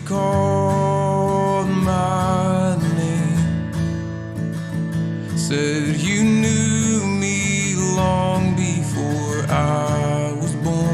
called my name, said you knew me long before I was born.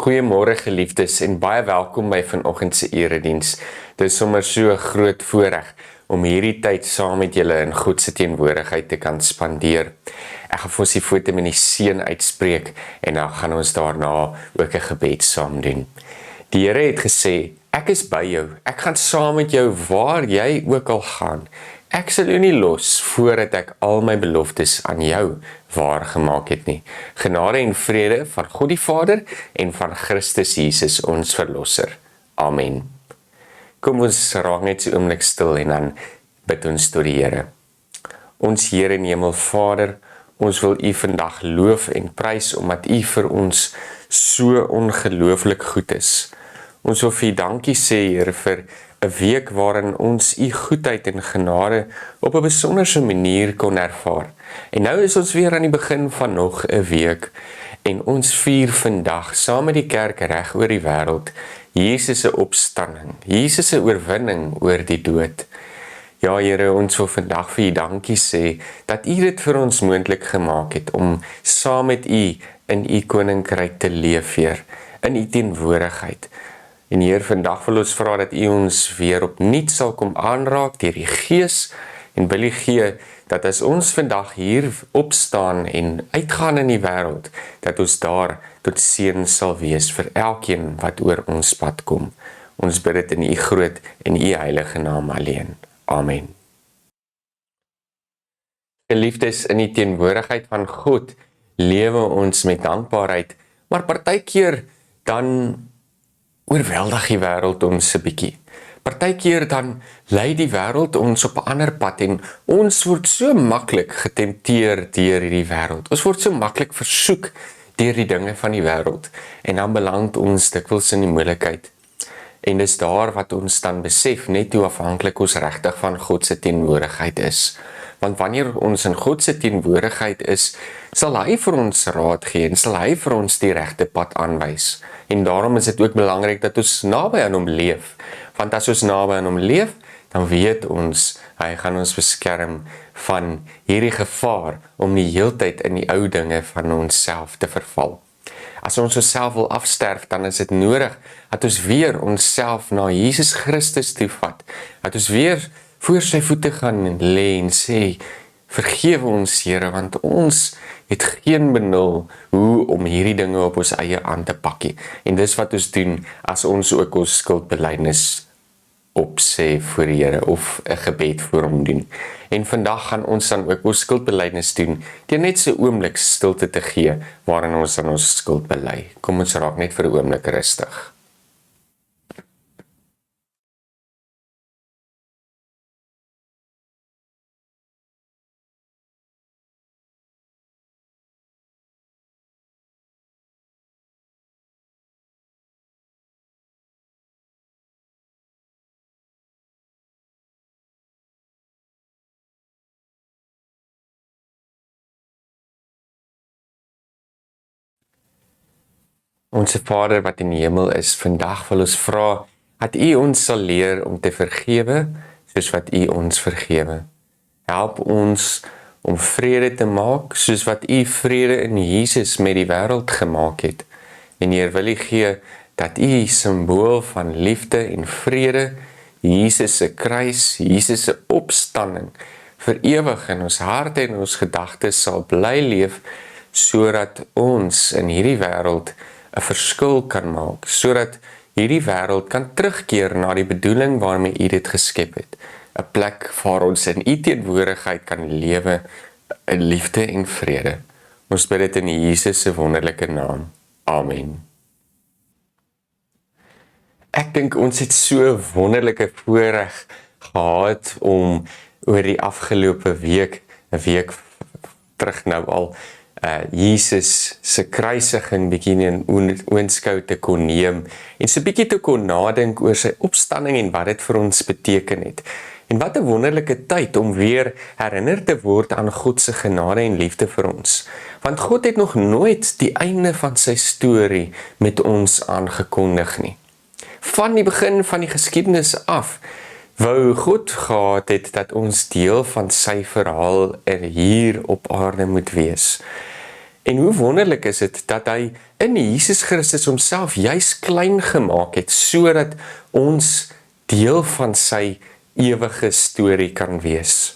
Goeiemôre geliefdes en baie welkom by vanoggend se erediens. Dit is sommer so 'n groot voorreg om hierdie tyd saam met julle in God se teenwoordigheid te kan spandeer. Ek gaan vir ons die voete met die seën uitspreek en dan gaan ons daarna ook 'n gebed saam doen. Die Here het gesê, ek is by jou. Ek gaan saam met jou waar jy ook al gaan. Ek sal jou nie los voordat ek al my beloftes aan jou waargemaak het nie. Genade en vrede van God die Vader en van Christus Jesus ons verlosser. Amen. Kom ons raak net so 'n oomblik stil en dan bid ons tot die Here. Ons Here en Hemelvader, ons wil U vandag loof en prys omdat U vir ons so ongelooflik goed is. Ons wil vir U dankie sê, Here, vir 'n week waarin ons U goedheid en genade op 'n besonderse manier kon ervaar. En nou is ons weer aan die begin van nog 'n week en ons vier vandag saam met die kerk reg oor die wêreld Jesus se opstanding, Jesus se oorwinning oor die dood. Ja, Here, ons wil vandag vir U dankie sê dat U dit vir ons moontlik gemaak het om saam met U in U koninkryk te leef, Heer, in U teenwoordigheid. En Heer, vandag wil ons vra dat U ons weer opnuut sal kom aanraak deur die Gees en wil U gee dat as ons vandag hier opstaan en uitgaan in die wêreld, dat ons daar tot seën sal wees vir elkeen wat oor ons pad kom. Ons bid dit in U groot en U heilige naam alleen. Amen. Geliefdes, in die teenwoordigheid van God lewe ons met dankbaarheid, maar partykeer dan oorweldig die wêreld ons 'n bietjie. Partykeer dan lei die wêreld ons op 'n ander pad en ons word so maklik getempteer deur hierdie wêreld. Ons word so maklik versoek deur die dinge van die wêreld en dan beland ons dikwels in die moeilikheid. En dis daar wat ons dan besef net hoe afhanklik ons regtig van God se teenwoordigheid is. Want wanneer ons in God se teenwoordigheid is, sal hy vir ons raad gee en sal hy vir ons die regte pad aanwys. En daarom is dit ook belangrik dat ons naby aan hom leef. Want as ons naby aan hom leef, dan weet ons, hy gaan ons beskerm van hierdie gevaar om die heeltyd in die ou dinge van onsself te verval. As ons onsself wil afsterf, dan is dit nodig dat ons weer onsself na Jesus Christus toe vat. Dat ons weer voor sy voete gaan lê en sê, vergewe ons, Here, want ons het geen benul hoe om hierdie dinge op ons eie aan te pak nie. En dis wat ons doen as ons ook ons skuldbelydenis opsê voor die Here of 'n gebed voor hom doen. En vandag gaan ons dan ook ons skuldbelydenis doen deur net so 'n oomblik stilte te gee waarin ons aan ons skuld bely. Kom ons raak net vir 'n oomblik rustig. Onse Vader wat in die hemel is, vandag wil ons vra dat U ons sal leer om te vergewe soos wat U ons vergewe. Help ons om vrede te maak soos wat U vrede in Jesus met die wêreld gemaak het. En Heer, wil U gee dat U simbool van liefde en vrede, Jesus se kruis, Jesus se opstanding, vir ewig in ons harte en ons gedagtes sal bly leef, sodat ons in hierdie wêreld 'n verskil kan maak, sodat hierdie wêreld kan terugkeer na die bedoeling waarmee U dit geskep het. 'n Plek waar ons in U teenwoordigheid kan lewe in liefde en vrede. Ons bid dit in Jesus se wonderlike naam. Amen. Ek dink ons het so 'n wonderlike voorreg gehad om oor die afgelope week, 'n week terug nou al, Jesus se kruisiging bietjie in oënskou te kon neem en so bietjie te kon nadink oor sy opstanding en wat dit vir ons beteken het. En wat 'n wonderlike tyd om weer herinner te word aan God se genade en liefde vir ons. Want God het nog nooit die einde van sy storie met ons aangekondig nie. Van die begin van die geskiedenis af, wou God gehad het dat ons deel van sy verhaal hier op aarde moet wees. En hoe wonderlik is dit dat hy in Jesus Christus homself juis klein gemaak het, sodat ons deel van sy ewige storie kan wees.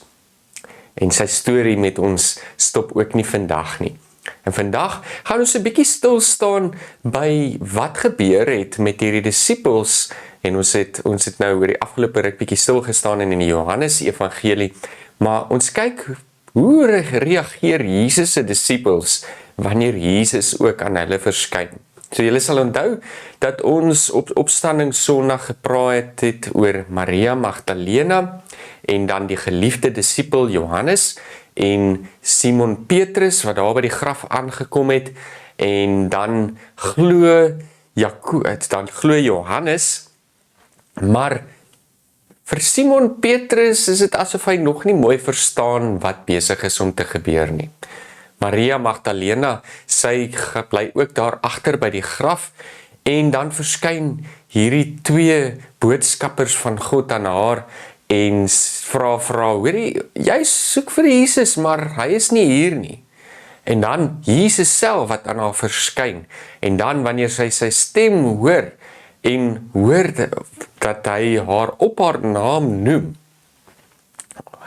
En sy storie met ons stop ook nie vandag nie. En vandag gaan ons 'n bietjie stil staan by wat gebeur het met hierdie disippels. En ons het nou oor die afgelope ruk bietjie stil gestaan in die Johannes Evangelie, maar ons kyk hoe reageer Jesus se disippels wanneer Jesus ook aan hulle verskyn. So julle sal onthou dat ons op opstanding Sondag gepraat het oor Maria Magdalena en dan die geliefde disipel Johannes en Simon Petrus wat daar by die graf aangekom het en dan glo Johannes. Maar vir Simon Petrus is dit asof hy nog nie mooi verstaan wat besig is om te gebeur nie. Maria Magdalena, sy bly ook daar agter by die graf en dan verskyn hierdie twee boodskappers van God aan haar en vra, hoorie, jy soek vir Jesus, maar hy is nie hier nie. En dan Jesus self wat aan haar verskyn en dan wanneer sy sy stem hoor en hoor dat hy haar op haar naam noem,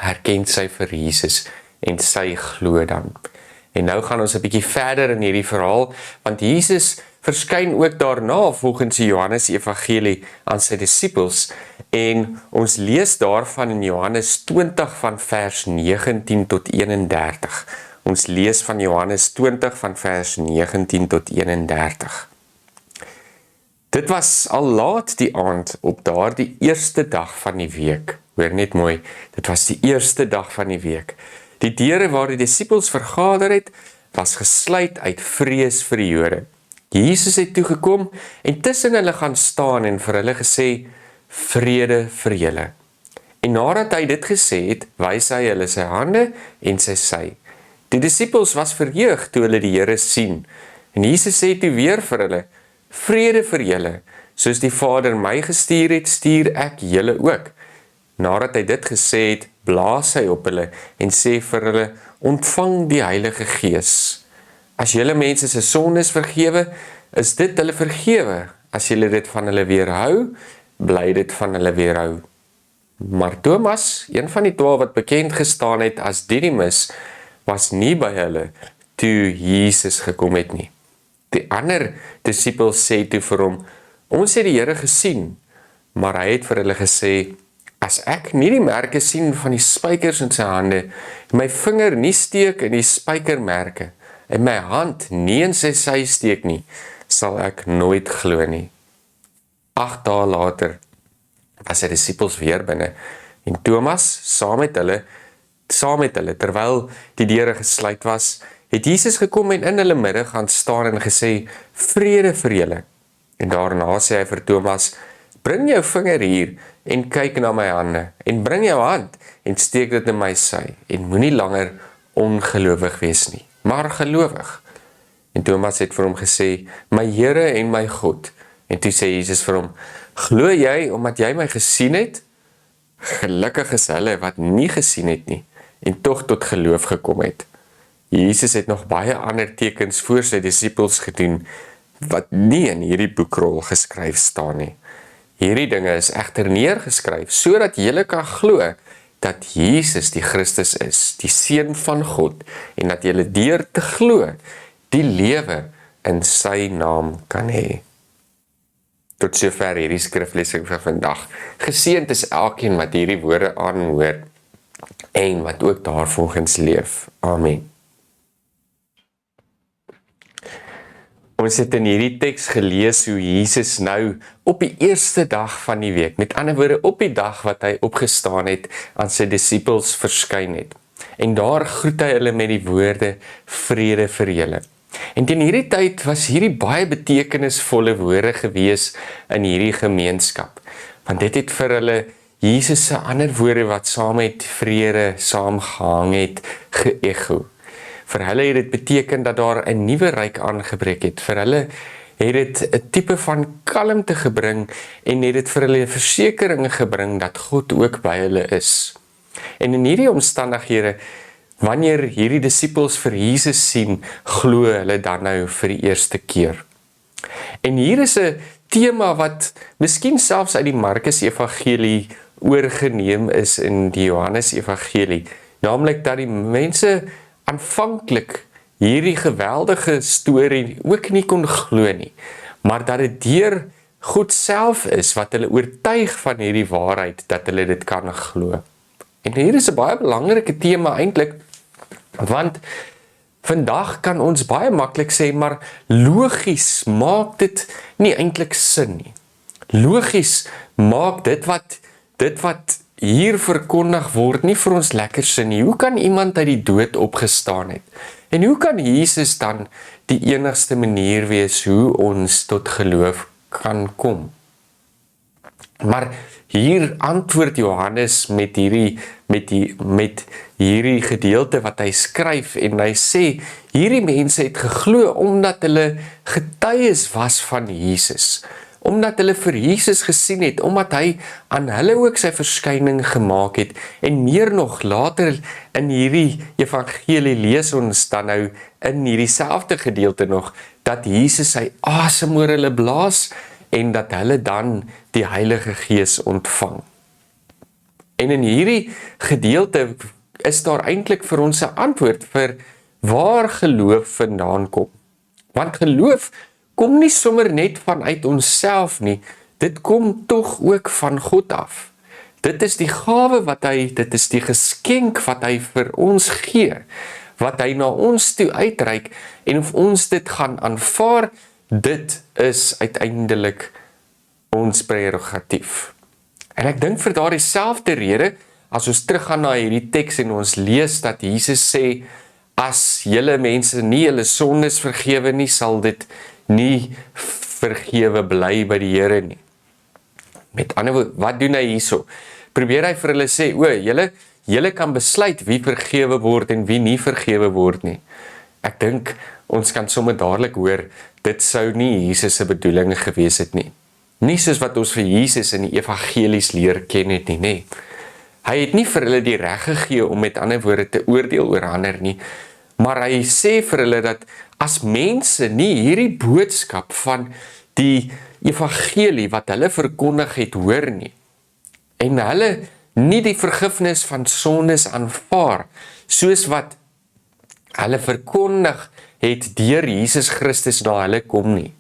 herken sy vir Jesus en sy glo dan. En nou gaan ons 'n bietjie verder in hierdie verhaal, want Jesus verskyn ook daarna volgens die Johannes Evangelie aan sy disippels en ons lees daarvan in Johannes 20 van vers 19 tot 31. Ons lees van Johannes 20 van vers 19 tot 31. Dit was al laat die aand op daardie eerste dag van die week. Hoor net mooi, dit was die eerste dag van die week. Die deure waar die disippels vergader het, was gesluit uit vrees vir die Jode. Jesus het toegekom en tussen hulle gaan staan en vir hulle gesê, vrede vir julle. En nadat hy dit gesê het, wys hy hulle sy hande en sy sy. Die disippels was verheug toe hulle die Here sien. En Jesus sê toe weer vir hulle, vrede vir julle, soos die Vader my gestuur het, stuur ek julle ook. Nadat hy dit gesê het, blaas hy op hulle en sê vir hulle, ontvang die Heilige Gees. As julle mense se sondes vergewe, is dit hulle vergewe. As julle dit van hulle weerhou, bly dit van hulle weerhou. Maar Thomas, een van die 12 wat bekend gestaan het as Didymus, was nie by hulle toe Jesus gekom het nie. Die ander disippels sê toe vir hom, ons het die Here gesien, maar hy het vir hulle gesê, as ek nie die merke sien van die spykers in sy hande, en my vinger nie steek in die spykermerke, en my hand nie in sy sy steek nie, sal ek nooit glo nie. 8 dae later was die disippels weer binne, en Thomas saam met hulle, terwyl die deure gesluit was, het Jesus gekom en in hulle midde gaan staan en gesê, vrede vir julle. En daarna sê hy vir Thomas, bring jou vinger hier en kyk na my hande, en bring jou hand en steek dit in my sy, en moenie langer ongelowig wees nie, maar gelowig. En Thomas het vir hom gesê, my Here en my God. En toe sê Jesus vir hom, glo jy omdat jy my gesien het? Gelukkig is hulle wat nie gesien het nie, en tog tot geloof gekom het. Jesus het nog baie ander tekens voor sy disippels gedoen, wat nie in hierdie boekrol geskryf staan nie. Hierdie dinge is egter neergeskryf, sodat julle kan glo, dat Jesus die Christus is, die Seun van God, en dat julle deur te glo, die lewe in sy naam kan hê. Tot sover hierdie skriflesing vir vandag. Geseënd is elkeen wat hierdie woorde aanhoor, en wat ook daarvolgens leef. Amen. Ons het in hierdie teks gelees hoe Jesus nou op die eerste dag van die week, met ander woorde op die dag wat hy opgestaan het, aan sy disippels verskyn het. En daar groet hy hulle met die woorde, vrede vir julle. En teen hierdie tyd was hierdie baie betekenisvolle woorde gewees in hierdie gemeenskap. Want dit het vir hulle Jesus se ander woorde wat saam met vrede saamgehang het, geëcho. Vir hulle het dit beteken dat daar 'n nuwe ryk aangebreek het. Vir hulle het dit 'n tipe van kalmte gebring en het dit vir hulle versekering gebring dat God ook by hulle is. En in hierdie omstandighede, wanneer hierdie disippels vir Jesus sien, glo hulle dan nou vir die eerste keer. En hier is 'n tema wat miskien selfs uit die Markus Evangelie oorgeneem is in die Johannes Evangelie, naamlik dat die mense aanvanklik hierdie geweldige storie ook nie kon glo nie, maar dat dit deur God self is wat hulle oortuig van hierdie waarheid, dat hulle dit kan glo. En hier is 'n baie belangrike tema eintlik, want vandag kan ons baie maklik sê, maar logies maak dit nie eintlik sin nie. Logies maak dit wat hier verkondig word nie vir ons lekker sin nie. Hoe kan iemand uit die dood opgestaan het? En hoe kan Jesus dan die enigste manier wees hoe ons tot geloof kan kom? Maar hier antwoord Johannes met hierdie gedeelte wat hy skryf, en hy sê, hierdie mense het geglo omdat hulle getuies was van Jesus, omdat hulle vir Jesus gesien het, omdat hy aan hulle ook sy verskyning gemaak het, en meer nog, later in hierdie evangelie lees ons dan nou in hierdie selfde gedeelte nog, dat Jesus sy asem oor hulle blaas, en dat hulle dan die Heilige Gees ontvang. En in hierdie gedeelte is daar eintlik vir ons 'n antwoord vir waar geloof vandaan kom. Want geloof kom nie sommer net vanuit onsself nie, dit kom tog ook van God af. Dit is die gawe dit is die geskenk wat hy vir ons gee, wat hy na ons toe uitreik, en of ons dit gaan aanvaar, dit is uiteindelik ons prerogatief. En ek dink vir daardie selfde rede, as ons teruggaan na hierdie teks en ons lees dat Jesus sê, as julle mense nie julle sondes vergewe nie, sal dit nie vergewe bly by die Here nie. Met ander woorde, wat doen hy hierso? Probeer hy vir hulle sê, julle kan besluit wie vergewe word en wie nie vergewe word nie. Ek dink, ons kan sommer dadelik hoor, dit sou nie Jesus se bedoeling gewees het nie. Nie soos wat ons vir Jesus in die evangelies leer ken het nie, nee. Hy het nie vir hulle die reg gegee om met ander woorde te oordeel oor ander nie, maar hy sê vir hulle dat as mense nie hierdie boodskap van die evangelie wat hulle verkondig het hoor nie, en hulle nie die vergifnis van sondes aanvaar, soos wat hulle verkondig het deur Jesus Christus na hulle kom nie,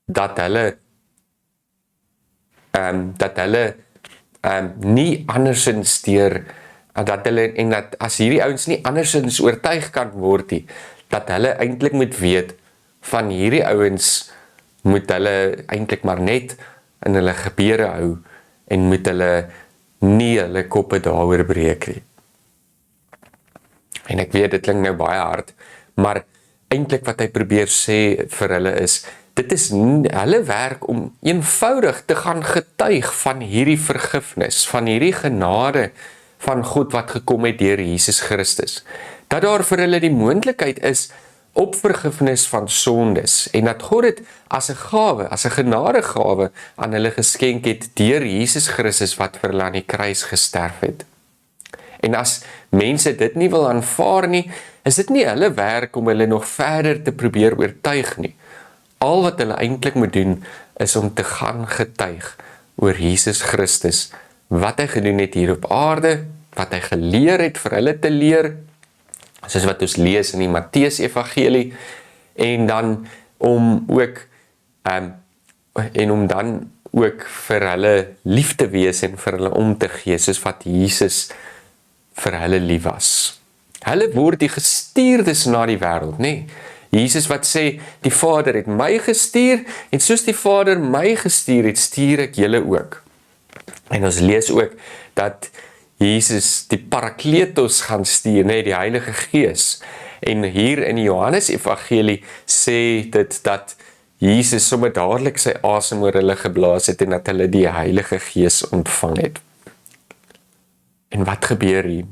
dat hulle nie andersins dat as hierdie ouens nie andersins oortuig kan word nie, dat hulle eintlik moet weet, van hierdie ouens moet hulle eintlik maar net in hulle gebede hou, en moet hulle nie hulle koppe daaroor breek nie. En ek weet, dit klink nou baie hard, maar eintlik wat hy probeer sê vir hulle is, dit is hulle werk om eenvoudig te gaan getuig van hierdie vergifnis, van hierdie genade van God wat gekom het deur Jesus Christus. Dat daar vir hulle die moontlikheid is op vergifnis van sondes, en dat God dit as 'n gawe, as 'n genadegawe aan hulle geskenk het deur Jesus Christus wat vir hulle aan die kruis gesterf het. En as mense dit nie wil aanvaar nie, is dit nie hulle werk om hulle nog verder te probeer oortuig nie. Al wat hulle eintlik moet doen, is om te gaan getuig oor Jesus Christus, wat hy gedoen het hier op aarde, wat hy geleer het vir hulle te leer, soos wat ons lees in die Matteus Evangelie, en dan om ook vir hulle lief te wees en vir hulle om te gee, soos wat Jesus vir hulle lief was. Hulle word die gestuurdes na die wêreld, nee. Jesus wat sê, die Vader het my gestuur, en soos die Vader my gestuur het, stuur ek julle ook. En ons lees ook, dat Jesus die Parakletos gaan stuur, die Heilige Gees. En hier in die Johannes Evangelie sê dit dat Jesus sommer dadelik sy asem oor hulle geblaas het en dat hulle die Heilige Gees ontvang het. En wat gebeur hier?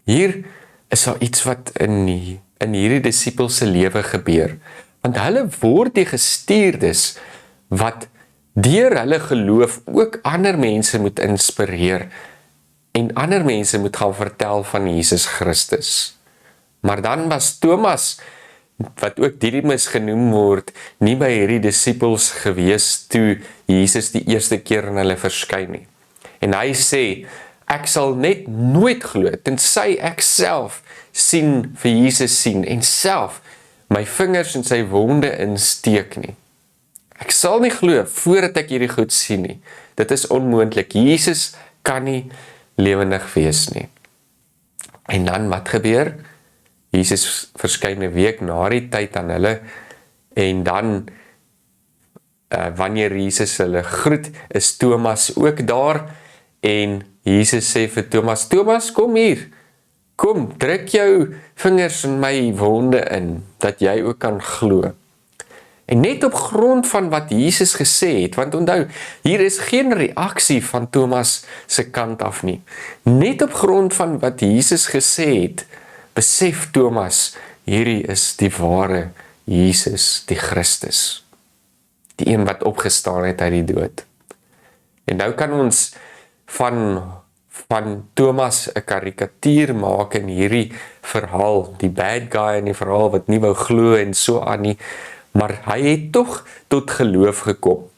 Hier is daar iets wat in hierdie disippels se lewe gebeur. Want hulle word die gestuurdes wat deur hulle geloof ook ander mense moet inspireer en ander mense moet gaan vertel van Jesus Christus. Maar dan was Thomas, wat ook Didymus genoem word, nie by hierdie disippels gewees toe Jesus die eerste keer in hulle verskyn nie. En hy sê, ek sal net nooit glo, tensy ek self vir Jesus sien, en self my vingers in sy wonde insteek nie. Ek sal nie glo, voordat ek hierdie goed sien nie. Dit is onmoontlik, Jesus kan nie lewendig wees nie. En dan wat gebeur? Jesus verskyn 'n week na die tyd aan hulle, en dan, wanneer Jesus hulle groet, is Thomas ook daar, en Jesus sê vir Thomas, Thomas, kom hier, kom, druk jou vingers in my wonde in, dat jy ook kan glo. En net op grond van wat Jesus gesê het, want onthou, hier is geen reaksie van Thomas se kant af nie. Net op grond van wat Jesus gesê het, besef Thomas, hierdie is die ware Jesus, die Christus. Die een wat opgestaan het uit die dood. En nou kan ons van Thomas 'n karikatuur maak in hierdie verhaal, die bad guy in die verhaal wat nie wou glo en so aan nie, maar hy het tog tot geloof gekom.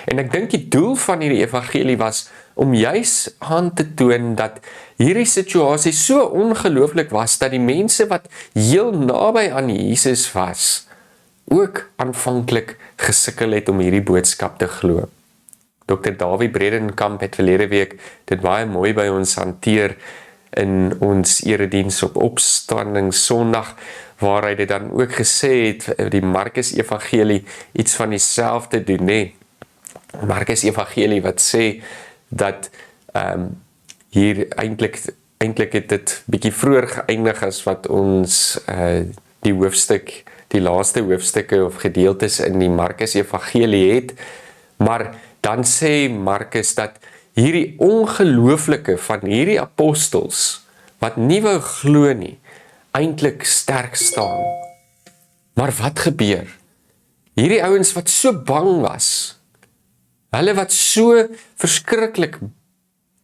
En ek dink die doel van hierdie evangelie was om juis aan te toon dat hierdie situasie so ongelooflik was, dat die mense wat heel naby aan Jesus was, ook aanvanklik gesukkel het om hierdie boodskap te glo. Dr. Dawie Bredenkamp het verlede week dit baie mooi by ons hanteer in ons erediens op Opstanding Sondag, waar hy dit dan ook gesê het, die Markus Evangelie iets van dieselfde doen, Markus Evangelie wat sê dat hier eintlik het dit bietjie vroeër geëindig as wat ons die laaste hoofstukke of gedeeltes in die Markus Evangelie het, maar dan sê Markus dat hierdie ongelooflike van hierdie apostels, wat nie wou glo nie, eintlik sterk staan. Maar wat gebeur? Hierdie ouens wat so bang was, hulle wat so verskriklik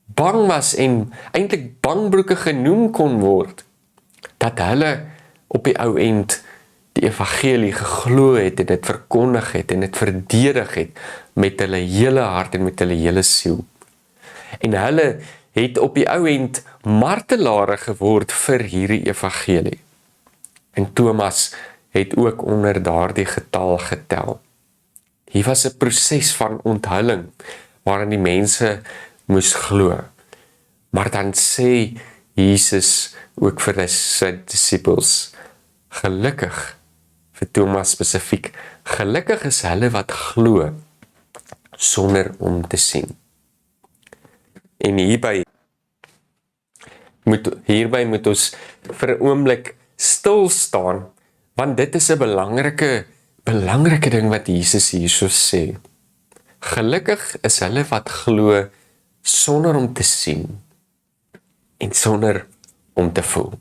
bang was en eintlik bangbroeke genoem kon word, dat hulle op die ou end die evangelie geglo het en dit verkondig het en dit verdedig het met hulle hele hart en met hulle hele siel. En hulle het op die ou end martelare geword vir hierdie evangelie. En Thomas het ook onder daardie getal getel. Hier was 'n proses van onthulling waarin die mense moes glo. Maar dan sê Jesus ook vir sy disippels, gelukkig, vir Thomas spesifiek, gelukkig is hulle wat glo sonder om te sien. En hierbij moet ons vir 'n oomblik stil staan, want dit is 'n belangrike ding wat Jesus hierso sê. Gelukkig is hulle wat glo sonder om te sien en sonder om te voel.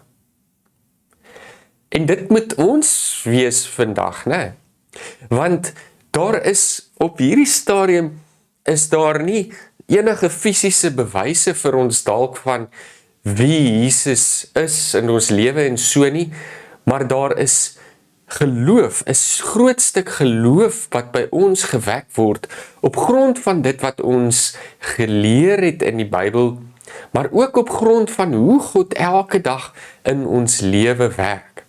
En dit moet ons wees vandag, né? Want daar is op hierdie stadium is daar nie enige fisiese bewyse vir ons dalk van wie Jesus is in ons lewe en so nie, maar daar is geloof, 'n groot stuk geloof wat by ons gewek word op grond van dit wat ons geleer het in die Bybel, maar ook op grond van hoe God elke dag in ons lewe werk.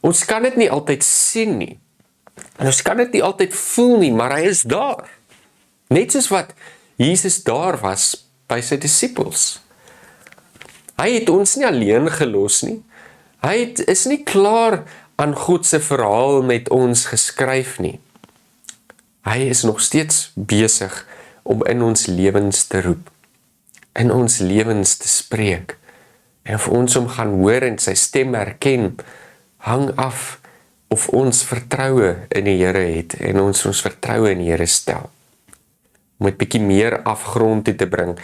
Ons kan dit nie altyd sien nie, en ons kan dit nie altyd voel nie, maar hy is daar. Net soos wat Jesus daar was by sy disippels. Hy het ons nie alleen gelos nie. Hy is nie klaar aan God se verhaal met ons geskryf nie. Hy is nog steeds besig om in ons lewens te roep, in ons lewens te spreek, en of ons hom gaan hoor en sy stem herken, hang af of ons vertroue in die Here het, en ons vertroue in die Here stel. Om het bietjie meer afgrond toe te bring,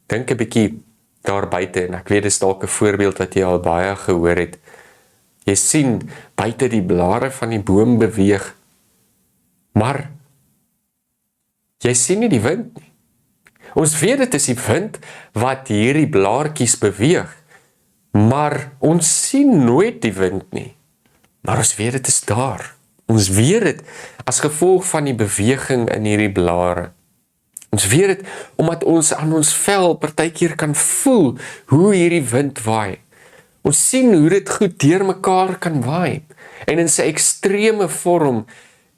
dink 'n bietjie daar buite, en ek weet dis dalk 'n voorbeeld wat jy al baie gehoor het. Jy sien buite die blare van die boom beweeg, maar jy sien nie die wind nie. Ons weet dit is die wind wat hierdie blaartjies beweeg, maar ons sien nooit die wind nie. Maar ons weet dit is daar. Ons weet dit as gevolg van die beweging in hierdie blare. Ons weet dit omdat ons aan ons vel partykeer kan voel hoe hierdie wind waai. Ons sien hoe dit goed deur mekaar kan waai. En in sy ekstreme vorm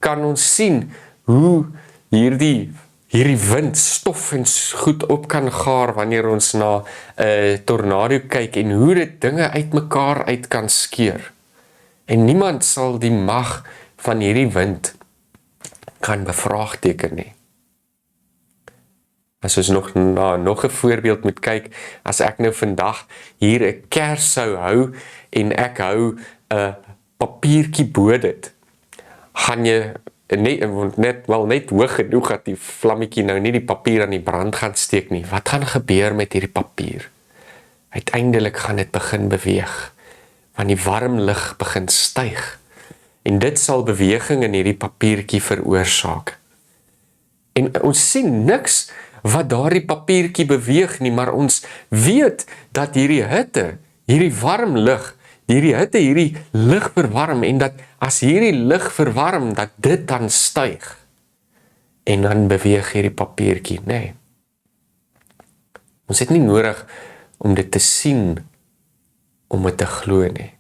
kan ons sien hoe hierdie wind stof en goed op kan gaar wanneer ons na 'n tornado kyk en hoe dit dinge uitmekaar uit kan skeur. En niemand sal die mag van hierdie wind kan bevraagteken nie. As ons nog 'n voorbeeld moet kyk, as ek nou vandag hier 'n kers sou hou en ek hou 'n papiertjie bo dit, gaan jy net hoog genoeg dat die vlammetjie nou nie die papier aan die brand gaan steek nie. Wat gaan gebeur met hierdie papier? Uiteindelik gaan dit begin beweeg, want die warm lug begin styg. En dit sal beweging in hierdie papiertjie veroorsaak. En ons sien niks wat daardie papiertjie beweeg nie, maar ons weet dat hierdie hitte, hierdie warm lug, hierdie hitte, hierdie lug verwarm, en dat as hierdie lug verwarm, dat dit dan styg. En dan beweeg hierdie papiertjie, nee. Ons het nie nodig om dit te sien, om dit te glo nie.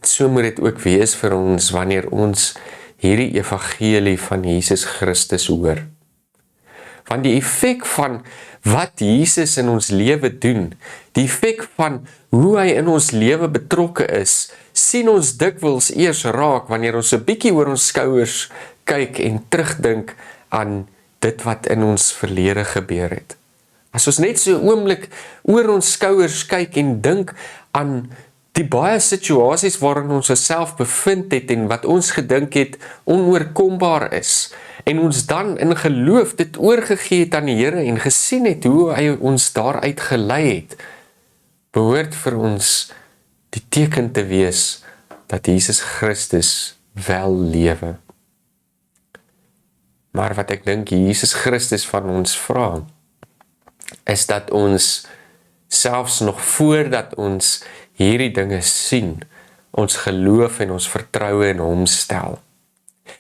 So moet dit ook wees vir ons, wanneer ons hierdie evangelie van Jesus Christus hoor. Want die effek van wat Jesus in ons lewe doen, die effek van hoe hy in ons lewe betrokke is, sien ons dikwels eers raak wanneer ons 'n bietjie oor ons skouers kyk en terugdink aan dit wat in ons verlede gebeur het. As ons net so 'n oomblik oor ons skouers kyk en dink aan die baie situasies waarin ons osself bevind het en wat ons gedink het onoorkombaar is, en ons dan in geloof dit oorgegee het aan die Here en gesien het hoe hy ons daaruit gelei het, behoort vir ons die teken te wees dat Jesus Christus wel lewe. Maar wat ek dink Jesus Christus van ons vra, is dat ons selfs nog voordat ons hierdie dinge sien, ons geloof en ons vertroue in hom stel.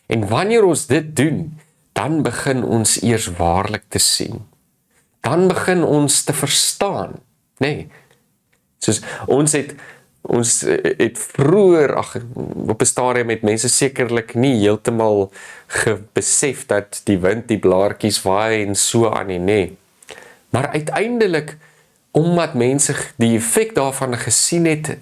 En wanneer ons dit doen, dan begin ons eers waarlik te sien. Dan begin ons te verstaan, nee. Soos ons het vroeër, op 'n stadium het mense sekerlik nie heeltemal besef dat die wind die blaartjies waai en so aan nie, nee. Maar uiteindelik, omdat mense die effek daarvan gesien het,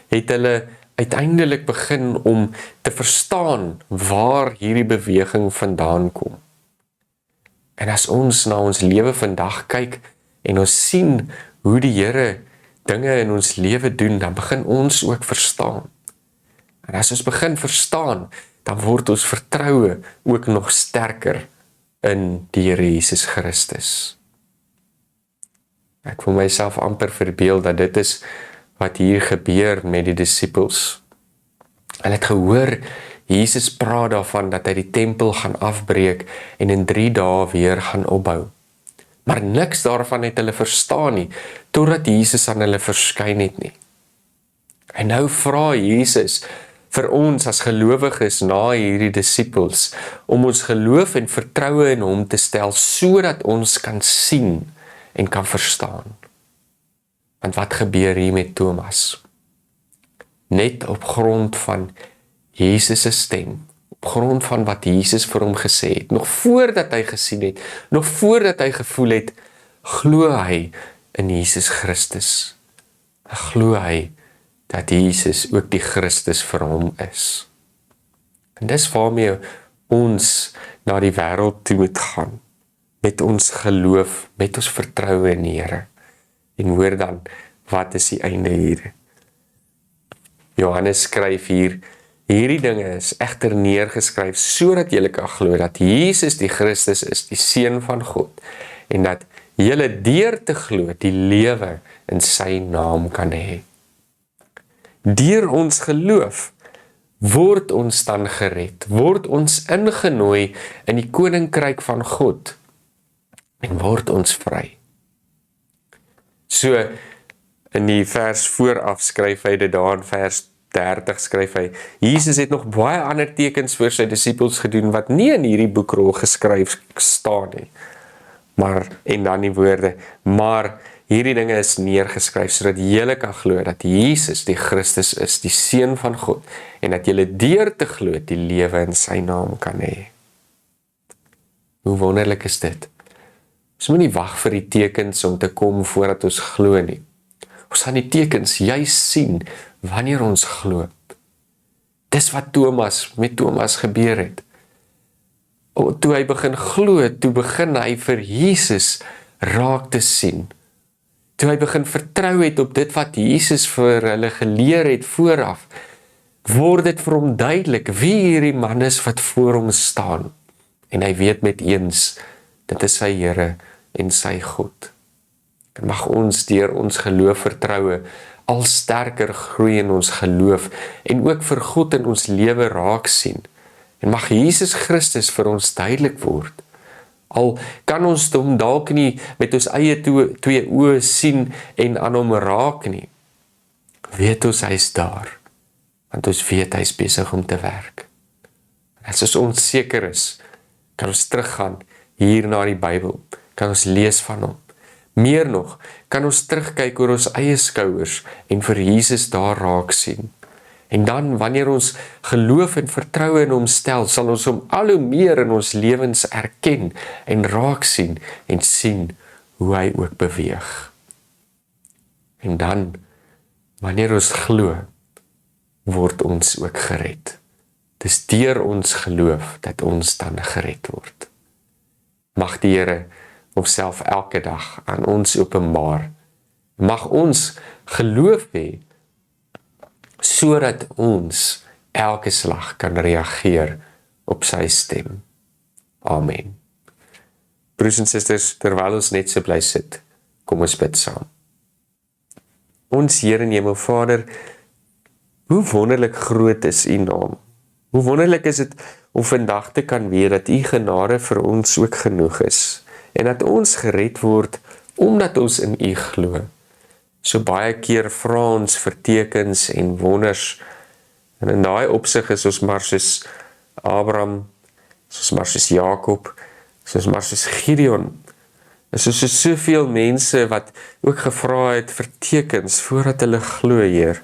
het hulle uiteindelik begin om te verstaan waar hierdie beweging vandaan kom. En as ons na ons lewe vandag kyk en ons sien hoe die Here dinge in ons lewe doen, dan begin ons ook verstaan. En as ons begin verstaan, dan word ons vertroue ook nog sterker in die Here Jesus Christus. Ek wil myself amper verbeel dat dit is wat hier gebeur met die disippels. Hulle het gehoor, Jesus praat daarvan dat hy die tempel gaan afbreek en in 3 dae weer gaan opbou. Maar niks daarvan het hulle verstaan nie, totdat Jesus aan hulle verskyn het nie. En nou vra Jesus vir ons as gelowiges na hierdie disippels, om ons geloof en vertroue in hom te stel, sodat ons kan sien en kan verstaan. Want wat gebeur hier met Thomas? Net op grond van Jesus' stem, op grond van wat Jesus vir hom gesê het, nog voordat hy gesien het, nog voordat hy gevoel het, glo hy in Jesus Christus. Glo hy, dat Jesus ook die Christus vir hom is. En dis waarmee ons na die wêreld toe moet gaan, met ons geloof, met ons vertroue in die Here. En hoor dan, wat is die einde hier? Johannes skryf hier, hierdie dinge is egter neergeskryf, sodat julle kan glo dat Jesus die Christus is, die Seun van God, en dat julle deur te glo die lewe in sy naam kan hê. Deur ons geloof word ons dan gered, word ons ingenooi in die koninkryk van God, en word ons vry. So, in die vers vooraf skryf hy dit daar in vers 30 skryf hy, Jesus het nog baie ander tekens vir sy disippels gedoen, wat nie in hierdie boekrol geskryf staan nie. Maar, en dan die woorde, maar hierdie dinge is neergeskryf, sodat julle kan glo dat Jesus die Christus is, die Seun van God, en dat julle deur te glo die lewe in sy naam kan hê. Hoe wonderlik is dit? Ons moet nie wag vir die tekens om te kom voordat ons glo nie. Ons gaan die tekens juis sien wanneer ons glo. Dis wat met Thomas gebeur het. Toe hy begin glo, toe begin hy vir Jesus raak te sien. Toe hy begin vertrou het op dit wat Jesus vir hulle geleer het vooraf, word dit vir hom duidelik wie hierdie man is wat voor hom staan. En hy weet met eens, dit is sy Here en sy God. En mag ons deur ons geloof vertroue al sterker groei in ons geloof en ook vir God in ons lewe raak sien. En mag Jesus Christus vir ons duidelik word. Al kan ons hom dalk nie met ons eie twee oë sien en aan hom raak nie. Weet ons hy is daar, want ons weet hy is besig om te werk. As ons onseker is, kan ons teruggaan hier na die Bybel, kan ons lees van hom. Meer nog, kan ons terugkyk oor ons eie skouers en vir Jesus daar raak sien. En dan, wanneer ons geloof en vertroue in hom stel, sal ons hom al hoe meer in ons lewens erken en raak sien en sien hoe hy ook beweeg. En dan, wanneer ons glo, word ons ook gered. Dis deur ons geloof dat ons dan gered word. Mag die Here homself elke dag aan ons openbaar. Mag ons geloof hê, sodat ons elke slag kan reageer op sy stem. Amen. Broers en susters, terwyl ons net so bly sit, kom ons bid saam. Ons Here en Hemelvader, hoe wonderlik groot is U naam. Hoe wonderlik is dit om vandag te kan weet dat U genade vir ons ook genoeg is, en dat ons gered word omdat ons in U glo. So baie keer vra ons vir tekens en wonders, en in daai opsig is ons maar soos Abraham, soos maar soos Jakob, soos maar soos Gideon, en soos soveel mense wat ook gevra het vir tekens voordat hulle glo, Heer.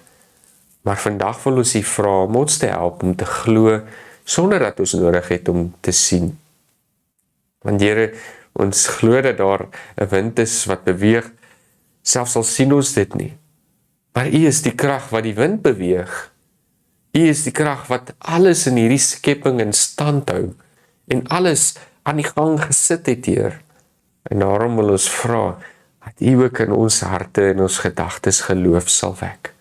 Maar vandag wil ons U vra om ons te help om te glo sonder dat ons nodig het om te sien. Want Here, ons glo dat daar 'n wind is wat beweeg, selfs al sien ons dit nie. Maar U is die krag wat die wind beweeg. U is die krag wat alles in hierdie skepping in stand hou en alles aan die gang gesit het, Heer. En daarom wil ons vra dat U ook in ons harte en ons gedagtes geloof sal wek.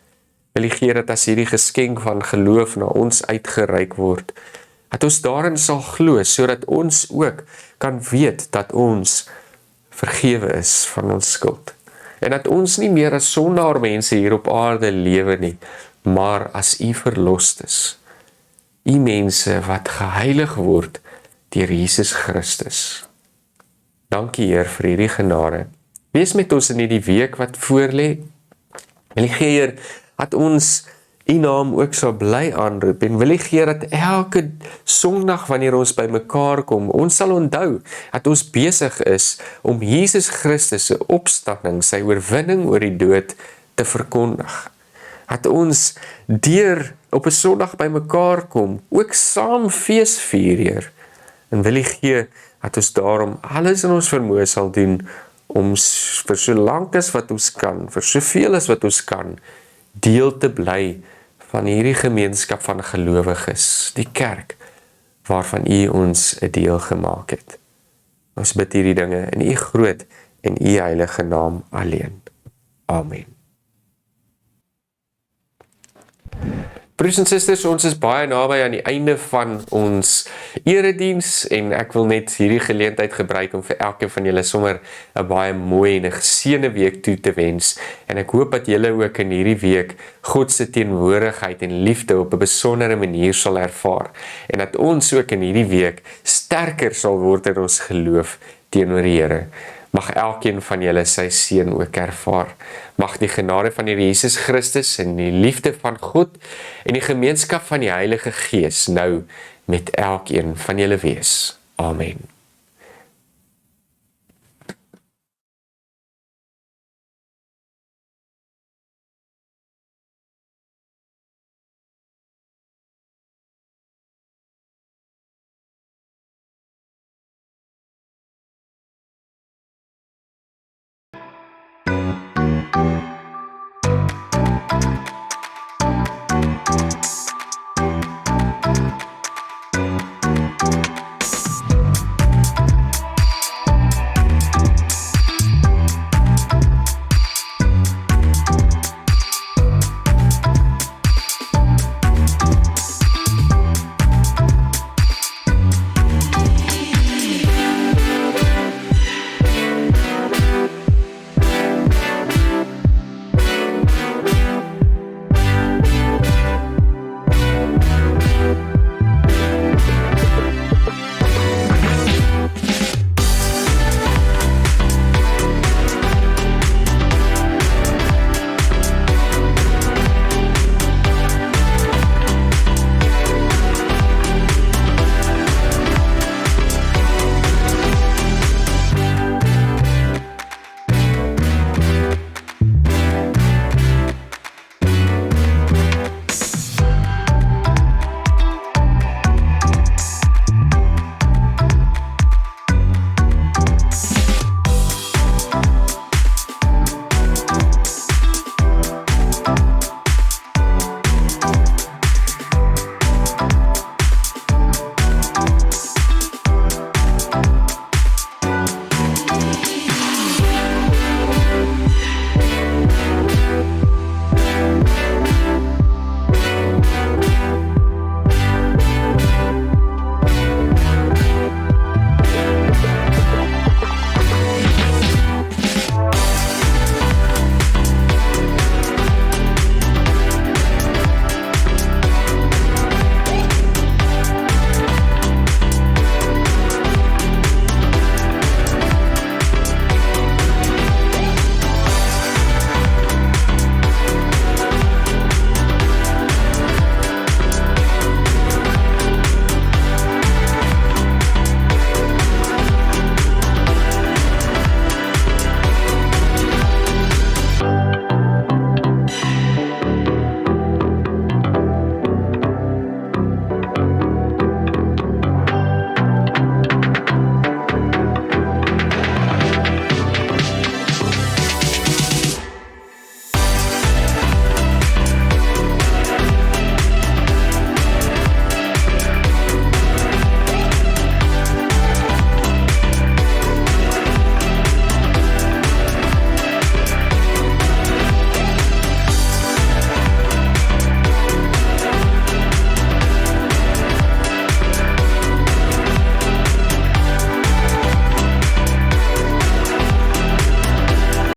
Wil U gee dat as hierdie geskenk van geloof na ons uitgereik word, dat ons daarin sal glo, sodat ons ook kan weet dat ons vergewe is van ons skuld. En dat ons nie meer as sondaar mense hier op aarde lewe nie, maar as U verlostes. U mense wat geheilig word deur Jesus Christus. Dankie Heer vir hierdie genade. Wees met ons in hierdie week wat voorlê. Wil U gee, Heer, dat ons U naam ook sal bly aanroep, en wil U gee dat elke Sondag wanneer ons by mekaar kom, ons sal onthou dat ons besig is om Jesus Christus se opstanding, sy oorwinning oor die dood te verkondig. Dat ons deur op 'n Sondag by mekaar kom, ook saam fees vier, Heer. En wil U gee dat ons daarom alles in ons vermoë sal doen om vir so lank as wat ons kan, vir soveel as wat ons kan, deel te bly van hierdie gemeenskap van gelowiges, die kerk, waarvan U ons 'n deel gemaak het. Ons bid hierdie dinge in U groot en U heilige naam alleen. Amen. Broers en susters, ons is baie naby aan die einde van ons erediens en ek wil net hierdie geleentheid gebruik om vir elkeen van julle sommer 'n baie mooi en 'n geseënde week toe te wens. En ek hoop dat julle ook in hierdie week God se teenwoordigheid en liefde op 'n besondere manier sal ervaar en dat ons ook in hierdie week sterker sal word in ons geloof teenoor die Here. Mag elkeen van julle sy seën ook ervaar. Mag die genade van die Here Jesus Christus en die liefde van God en die gemeenskap van die Heilige Gees nou met elkeen van julle wees. Amen.